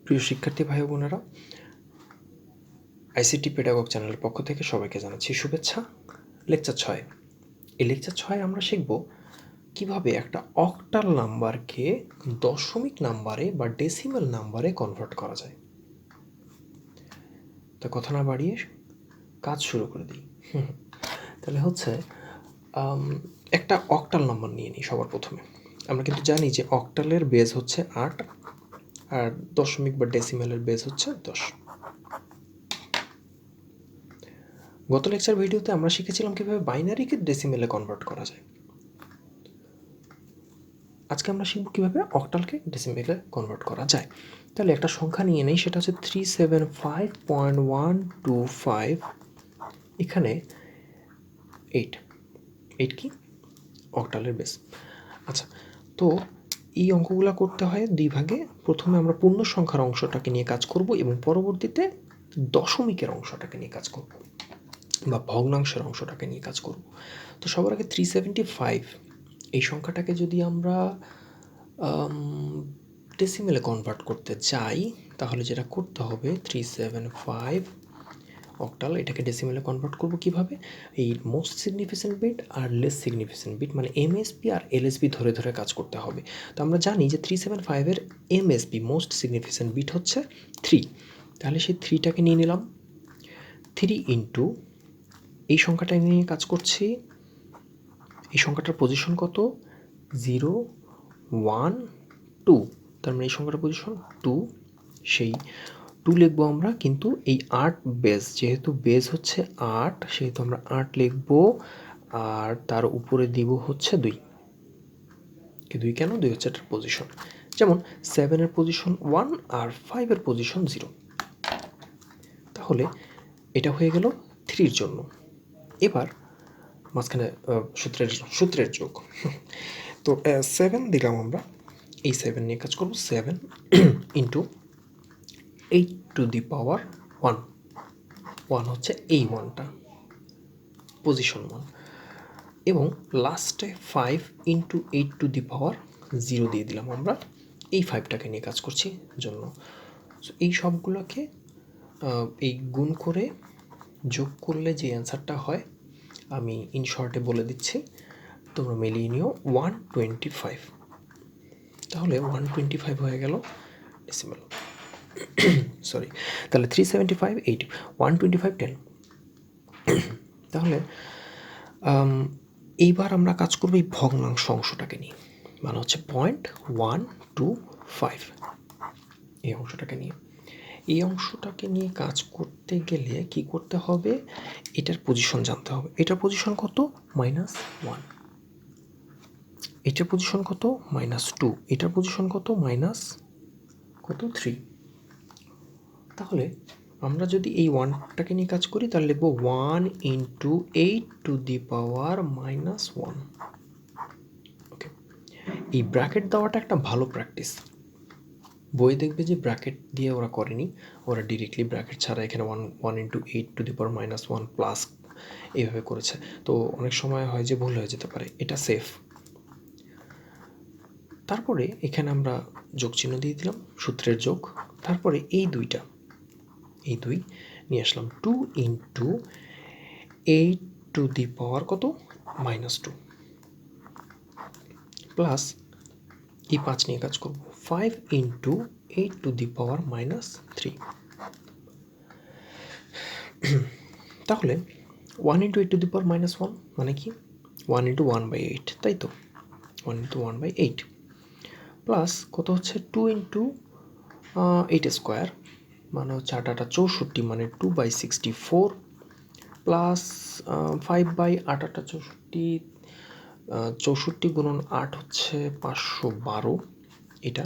প্রিয় শিক্ষার্থী ভাই বোনেরা, আইসিটি পেডাগগ চ্যানেলের পক্ষ থেকে সবাইকে জানাচ্ছি শুভেচ্ছা। লেকচার 6। এই লেকচার 6 আমরা শিখব কিভাবে একটা অক্টাল নাম্বারকে দশমিক নাম্বারে বা ডেসিমাল নাম্বারে কনভার্ট করা যায়। তো কথা না বাড়িয়ে কাজ শুরু করে দিই। তাহলে হচ্ছে একটা অক্টাল নাম্বার নিয়ে নিই সবার প্রথমে। আমরা কিন্তু জানি যে অক্টালের বেজ হচ্ছে 8 আর দশমিক বা ডেসিমালের বেজ হচ্ছে 10। গত লেকচার ভিডিওতে আমরা শিখেছিলাম কিভাবে বাইনারিকে ডেসিমেলে কনভার্ট করা যায়। আজকে আমরা শিখব কিভাবে অক্টালকে ডেসিমেলে কনভার্ট করা যায়। তাহলে একটা সংখ্যা নিয়ে নেই, সেটা হচ্ছে 375.125। এখানে 8 কি অক্টালের বেস। আচ্ছা, তো এই অঙ্কগুলো করতে হয় দুই ভাগে। প্রথমে আমরা পূর্ণ সংখ্যার অংশটাকে নিয়ে কাজ করব এবং পরবর্তীতে দশমিকের অংশটাকে নিয়ে কাজ করব বা ভগ্নাংশের অংশটাকে নিয়ে কাজ করব। তো সবার আগে 375 এই সংখ্যাটাকে যদি আমরা ডেসিমেলে কনভার্ট করতে চাই, তাহলে যেটা করতে হবে 375 অক্টাল, এটাকে ডেসিমেলে কনভার্ট করব কিভাবে? এই মোস্ট সিগনিফিকেন্ট বিট আর লেস সিগনিফিকেন্ট বিট মানে এমএসবি আর এলএসবি ধরে ধরে কাজ করতে হবে। তো আমরা জানি যে 375-এর এমএসবি মোস্ট সিগনিফিকেন্ট বিট হচ্ছে 3। তাহলে সেই 3টাকে নিয়ে নিলাম। 3 ইন্টু এই সংখ্যাটা নিয়ে কাজ করছি। এই সংখ্যাটার পজিশন কত? 0, 1, 2। তার মানে এই সংখ্যাটার পজিশন 2। সেই 2 লিখবো আমরা, কিন্তু এই 8 বেস, যেহেতু বেস হচ্ছে 8 সেহেতু আমরা 8 লিখবো আর তার উপরে দিব হচ্ছে 2। 2 কেন? 2 হচ্ছে এটার পজিশন। যেমন 7-এর পজিশন 1 আর 5-এর পজিশন 0। তাহলে এটা হয়ে গেল 3-র জন্য। এবার মাঝখানে সূত্রের যোগ। তো 7 দিলাম আমরা, এই 7 নিয়ে কাজ করব। 7 ইন্টু 8 টু দি পাওয়ার 1। 1 হচ্ছে এই 1টা, পজিশন 1। এবং লাস্টে 5 ইন্টু 8 টু দি পাওয়ার 0 দিয়ে দিলাম আমরা, এই 5টাকে নিয়ে কাজ করছি জন্য। সো এই সবগুলোকে এই গুণ করে যোগ করলে যে অ্যান্সারটা হয় আমি ইন শর্টে বলে দিচ্ছি, তোমরা মিলিয়ে নিও। 125। তাহলে 125 হয়ে গেল ডেসিমাল। সরি, তাহলে 375 8, 125 10। তাহলে এইবার আমরা কাজ করবো এই ভগ্নাংশ অংশটাকে নিয়ে, মানে হচ্ছে 0.125 এই অংশটাকে নিয়ে। এই অংশটাকে নিয়ে কাজ করতে গেলে কি করতে হবে? এটার পজিশন জানতে হবে। এটার পজিশন কত? -1। এটার পজিশন কত? -2। এটার পজিশন কত? -3। তাহলে আমরা যদি এই 1টাকে নিয়ে কাজ করি তাহলে লিখবো 1 ইন্টু 8 টু দি পাওয়ার -1। ওকে, এই ব্র্যাকেট দেওয়াটা একটা ভালো প্র্যাকটিস। বই দেখবে যে ব্র্যাকেট দিয়ে ওরা করেনি, ওরা ডিরেক্টলি ব্র্যাকেট ছাড়া এখানে 1 into 8 to the power -1 plus এইভাবে করেছে। তো অনেক সময় হয় যে ভুল হয়ে যেতে পারে, এটা সেফ। তারপরে এখানে আমরা যোগ চিহ্ন দিয়ে দিলাম, সূত্রের যোগ। তারপরে এই 2টা, এই 2 নিয়ে আসলাম। 2 ইন্টু 8 টু দি পাওয়ার কত? -2 প্লাস এই 5 নিয়ে কাজ করব। 5 ইন্টু 8 টু দি পাওয়ার -3। তাহলে 1 ইন্টু 8 টু দি পাওয়ার -1 মানে কি? 1 ইন্টু 1/8, তাই তো? 1 ইন্টু 1/8 প্লাস কত হচ্ছে? 2 ইন্টু 8 স্কোয়ার মানে হচ্ছে 8 64, মানে 2/64 প্লাস 5/8 64, 64 গুণন 8 হচ্ছে 512। এটা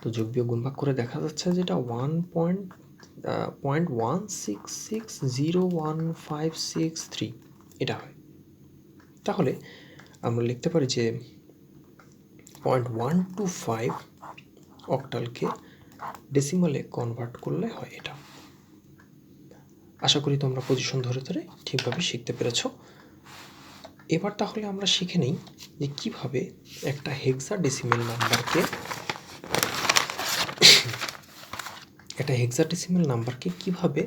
তো যোগ বিয়োগ গুণ ভাগ করে দেখা যাচ্ছে যেটা 1.1660156 এটা হয়। তাহলে আমরা লিখতে পারি যে 0.125 অক্টালকে ডেসিমালে কনভার্ট করলে হয় এটা। আশা করি তোমরা পজিশন ধরে ধরে ঠিকভাবে শিখতে পেরেছ। এবার তাহলে আমরা শিখে নিই যে কিভাবে একটা হেক্সাডেসিমাল নাম্বারকে একটা হেক্সাডেসিমাল নাম্বারকে কিভাবে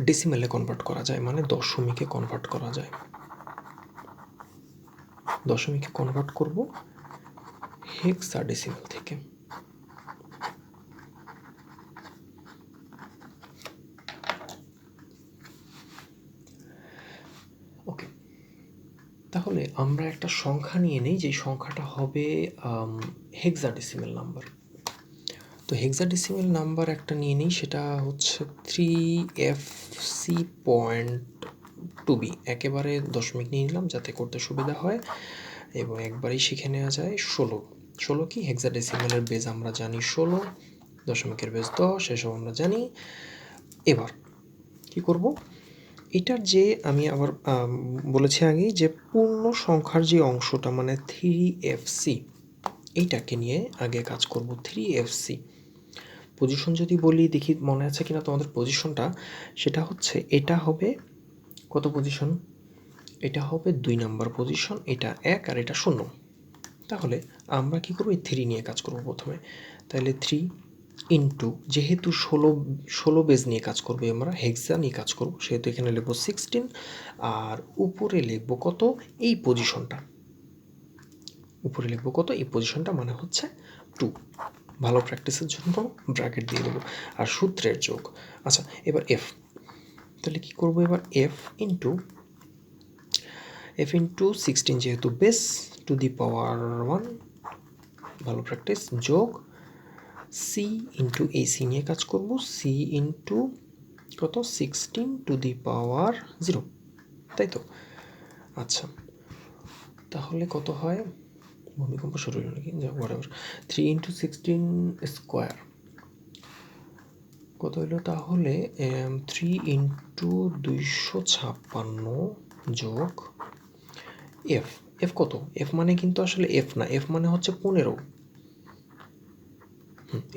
ডেসিমেলে কনভার্ট করা যায়, মানে দশমিকে কনভার্ট করা যায়। দশমিকে কনভার্ট করব হেক্সাডেসিমাল থেকে। ওকে, তাহলে আমরা একটা সংখ্যা নিয়ে নেই, যে সংখ্যাটা হবে হেক্সাডেসিমাল নাম্বার। তো হেক্সাডেসিমাল নাম্বার একটা নিয়ে নিই, সেটা হচ্ছে 3FC.2b। একেবারে দশমিক নিয়ে নিলাম যাতে করতে সুবিধা হয়, এবং একবারেই শিখে নেওয়া যায়। 16 কি হেক্সাডেসিমালের বেজ আমরা জানি 16, দশমিকের বেজ 10, এসব আমরা জানি। এবার কি করব, এটার যে আমি আবার বলেছি আগেই যে পূর্ণ সংখ্যার যে অংশটা মানে 3FC, এইটাকে নিয়ে আগে কাজ করব। 3FC পজিশন যদি বলি, দেখি মনে আছে কিনা তোমাদের পজিশনটা, সেটা হচ্ছে এটা হবে কত পজিশন, এটা হবে 2 নাম্বার পজিশন, এটা 1 আর এটা 0। তাহলে আমরা কি করব, এই 3 নিয়ে কাজ করব প্রথমে। তাহলে 3 ইন্টু, যেহেতু 16 বেজ নিয়ে কাজ করবো, আমরা হেক্সা নিয়ে কাজ করব, সেহেতু এখানে লিখব 16, আর উপরে লিখব কত, এই পজিশনটা, উপরে লিখব কত, এই পজিশনটা মানে হচ্ছে 2। ভালো প্র্যাকটিসের জন্য ব্র্যাকেট দিয়ে দেবো, আর সূত্রের যোগ। আচ্ছা, এবার এফ, তাহলে কি করব, এবার এফ ইন্টু 16, যেহেতু বেস, টু দি পাওয়ার 1, ভালো প্র্যাকটিস, যোগ সি ইন্টু এসি নিয়ে কাজ করব, সি ইন্টু কত, 16 টু দি পাওয়ার 0, তাই তো? আচ্ছা, তাহলে কত হয়, ভূমিকম্প শুরু হলো নাকি, যা হোয়াটএভার, 3 ইন্টু 16 স্কোয়ার কত হলো, তাহলে 3 ইন্টু 256 যোগ এফ। এফ কত, এফ মানে কিন্তু আসলে এফ না, এফ মানে হচ্ছে 15।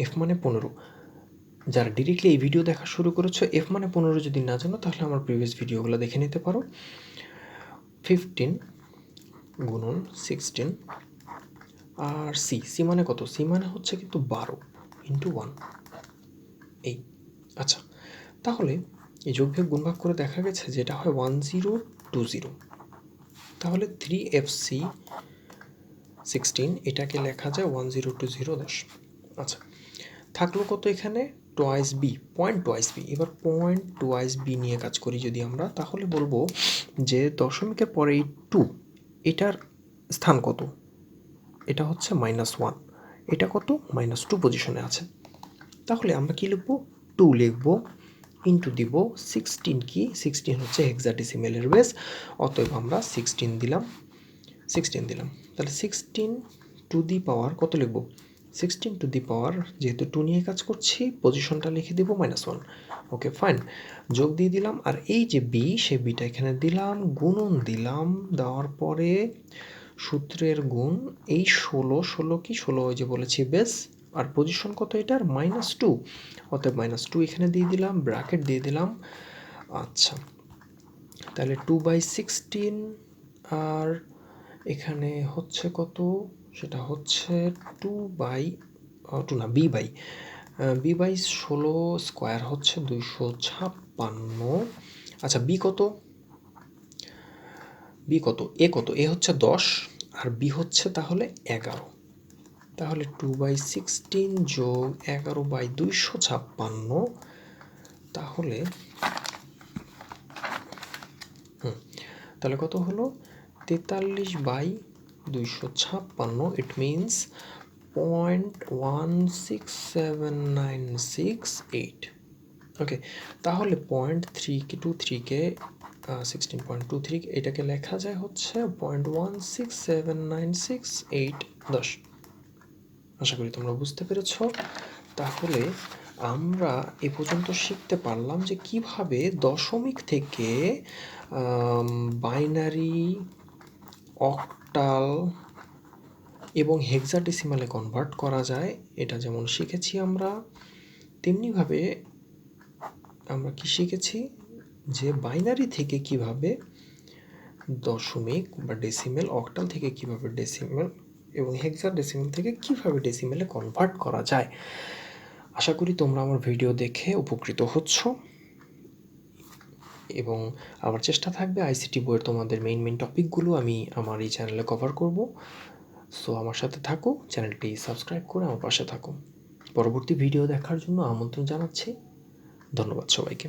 এফ মানে 15। যারা ডিরেক্টলি এই ভিডিও দেখা শুরু করেছো, এফ মানে 15 যদি না জানো, তাহলে আমার প্রিভিয়াস ভিডিওগুলো দেখে নিতে পারো। 15 গুণন 16, আর সি, সি মানে কত, সি মানে হচ্ছে কিন্তু 12 ইন্টু 1, এই। আচ্ছা, তাহলে এই যোগবিয়োগ গুণভাগ করে দেখা গেছে যেটা হয় 1020। তাহলে 3FC 16, এটাকে লেখা যায় 1020 আচ্ছা, থাকলো কত এখানে, twice B, point twice B. এবার পয়েন্ট টোয়াইস বি নিয়ে কাজ করি যদি আমরা, তাহলে বলবো যে দশমিকের পরে এই 2, এটার স্থান কত, এটা হচ্ছে -1, এটা কত, -2 পজিশনে আছে। তাহলে আমরা কি লিখবো, 2 লিখবো, ইন্টু দিব 16, কি 16 হচ্ছে হেক্সাডেসিমেলের বেস, অতএব আমরা 16 দিলাম, তাহলে 16 টু দি পাওয়ার কত লিখবো, 16 টু দি পাওয়ার, যেহেতু 2 নিয়ে কাজ করছি, পজিশনটা লিখে দিব -1। ওকে ফাইন, যোগ দিয়ে দিলাম, আর এই যে বি, সে বিটা এখানে দিলাম, গুণন দিলাম, দেওয়ার পরে সূত্রের গুণ, এই 16 কি 16, ওই যে বলেছি বেস, আর পজিশন কত এটার, -2, অতএব -2 এখানে দিয়ে দিলাম, ব্র্যাকেট দিয়ে দিলাম। আচ্ছা, তাহলে 2/16, আর এখানে হচ্ছে কত, সেটা হচ্ছে 2 না, b/16 স্কোয়ার হচ্ছে 256। আচ্ছা, বি কত, এ কত, এ হচ্ছে 10, আর বি হচ্ছে তাহলে 11। তাহলে 2/16 যোগ 11/256, তাহলে তাহলে কত হলো, 43/256, ইট মিনস 0.16796 ওকে। তাহলে 0.323 কে 16.23, এটাকে লেখা যায় হচ্ছে 0.16796 আশা করি তোমরা বুঝতে পেরেছ। তাহলে আমরা এ পর্যন্ত শিখতে পারলাম যে কিভাবে দশমিক থেকে বাইনারি, অক্টাল এবং হেক্সাডেসিমালে কনভার্ট করা যায়। এটা যেমন শিখেছি আমরা, তেমনিভাবে আমরা কি শিখেছি যে বাইনারি থেকে কিভাবে দশমিক বা ডেসিমেল, অক্টাল থেকে কিভাবে ডেসিমেল, এবং হেক্সাডেসিমাল থেকে কিভাবে ডেসিমেলে কনভার্ট করা যায়। আশা করি তোমরা আমার ভিডিও দেখে উপকৃত হচ্ছ এবং আমার চেষ্টা থাকবে আইসিটি বইয়ের তোমাদের মেইন টপিকগুলো আমি আমার এই চ্যানেলে কভার করব। সো আমার সাথে থাকো, চ্যানেলটি সাবস্ক্রাইব করে আমার পাশে থাকো। পরবর্তী ভিডিও দেখার জন্য আমন্ত্রণ জানাচ্ছি। ধন্যবাদ সবাইকে।